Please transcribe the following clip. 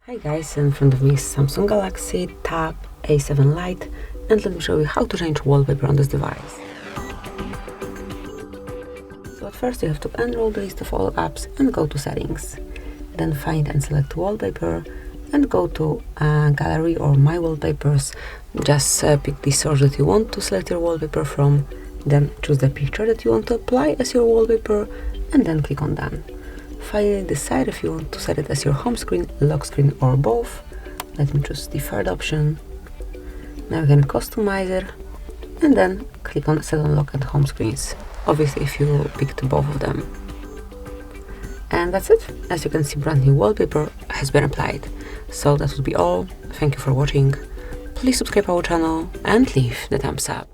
Hi guys, in front of me is Samsung Galaxy Tab A7 Lite, and let me show you how to change wallpaper on this device. So at first you have to enroll the list of all apps and go to settings. Then find and select wallpaper and go to gallery or my wallpapers. Just pick the source that you want to select your wallpaper from, then choose the picture that you want to apply as your wallpaper and then click on done. Finally, decide if you want to set it as your home screen, lock screen or both. Let me choose the third option. Now you can customize it and then click on set on lock and home screens, obviously if you picked both of them. And that's it. As you can see, brand new wallpaper has been applied. So that would be all. Thank you for watching. Please subscribe our channel and leave the thumbs up.